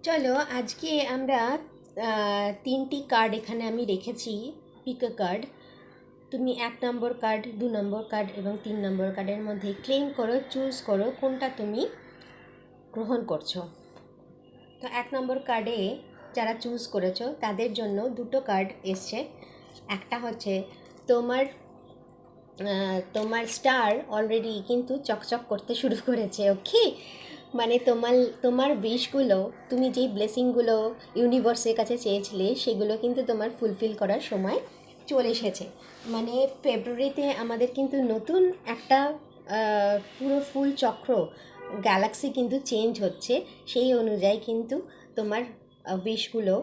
চলো আজকে আমরা তিনটি কার্ড এখানে আমি রেখেছি। পিক আ কার্ড। তুমি 1 নম্বর কার্ড, 2 নম্বর কার্ড এবং 3 নম্বর কার্ডের মধ্যে ক্লেম করো, চুজ করো কোনটা তুমি গ্রহণ করছো। তো 1 নম্বর কার্ডে যারা চুজ করেছো তাদের জন্য দুটো কার্ড এসছে। একটা হচ্ছে তোমার তোমার স্টার অলরেডি কিন্তু চকচক করতে শুরু করেছে। ওকে, মানে তোমার তোমার উইশগুলো, তুমি যেই ব্লেসিংগুলো ইউনিভার্সের কাছে চেয়েছিলে সেগুলো কিন্তু তোমার ফুলফিল করার সময় চলে এসেছে। মানে ফেব্রুয়ারিতে আমাদের কিন্তু নতুন একটা পুরো ফুল চক্র গ্যালাক্সি কিন্তু চেঞ্জ হচ্ছে। সেই অনুযায়ী কিন্তু তোমার উইশগুলো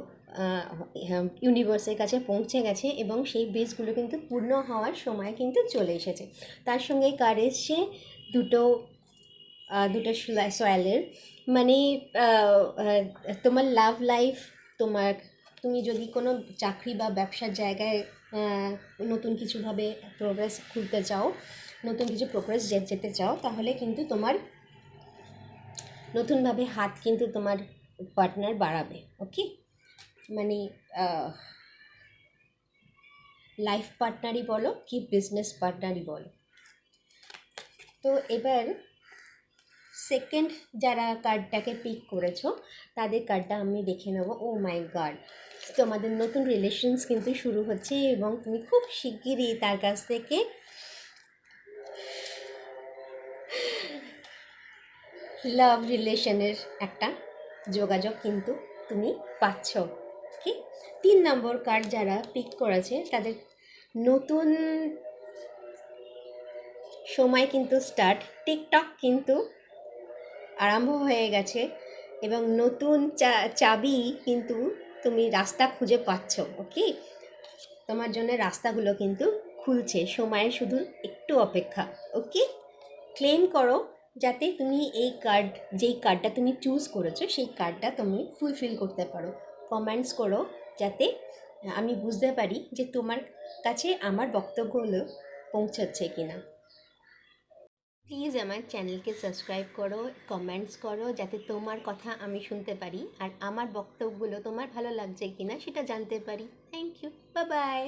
ইউনিভার্সের কাছে পৌঁছে গেছে এবং সেই উইশগুলো কিন্তু পূর্ণ হওয়ার সময় কিন্তু চলে এসেছে। তার সঙ্গে কার এসছে দুটো দুটো সয়েলের, মানে তোমার লাভ লাইফ, তোমার তুমি যদি কোনো চাকরি বা ব্যবসার জায়গায় নতুন কিছুভাবে প্রোগ্রেস খুলতে চাও, নতুন কিছু প্রোগ্রেস যেতে চাও, তাহলে কিন্তু তোমার নতুনভাবে হাত কিন্তু তোমার পার্টনার বাড়াবে। ওকে, মানে লাইফ পার্টনারই বলো কি বিজনেস পার্টনারই বলো। তো এবার সেকেন্ড যারা কার্ডটাকে পিক করেছো তাদের কার্ডটা আমি দেখে নেবো। ও মাই গড, তোমাদের নতুন রিলেশনস কিন্তু শুরু হচ্ছে এবং তুমি খুব শিগগিরই তার কাছ থেকে লাভ রিলেশনের একটা যোগাযোগ কিন্তু তুমি পাচ্ছ। কি 3 নম্বর কার্ড যারা পিক করেছে তাদের নতুন সময় কিন্তু স্টার্ট, টিকটক কিন্তু আরম্ভ হয়ে গেছে এবং নতুন চাবি কিন্তু তুমি রাস্তা খুঁজে পাচ্ছ। ওকে, তোমার জন্য রাস্তাগুলো কিন্তু খুলছে, সময়ের শুধু একটু অপেক্ষা। ওকে, ক্লেম করো যাতে তুমি এই কার্ড, যেই কার্ডটা তুমি চুজ করেছো সেই কার্ডটা তুমি ফুলফিল করতে পারো। কমেন্টস করো যাতে আমি বুঝতে পারি যে তোমার কাছে আমার বক্তব্যগুলো পৌঁছাচ্ছে কিনা। প্লিজ আমার চ্যানেলকে সাবস্ক্রাইব করো, কমেন্টস করো যাতে তোমার কথা আমি শুনতে পারি আর আমার বক্তব্যগুলো তোমার ভালো লাগছে কিনা সেটা জানতে পারি। Thank you, bye by.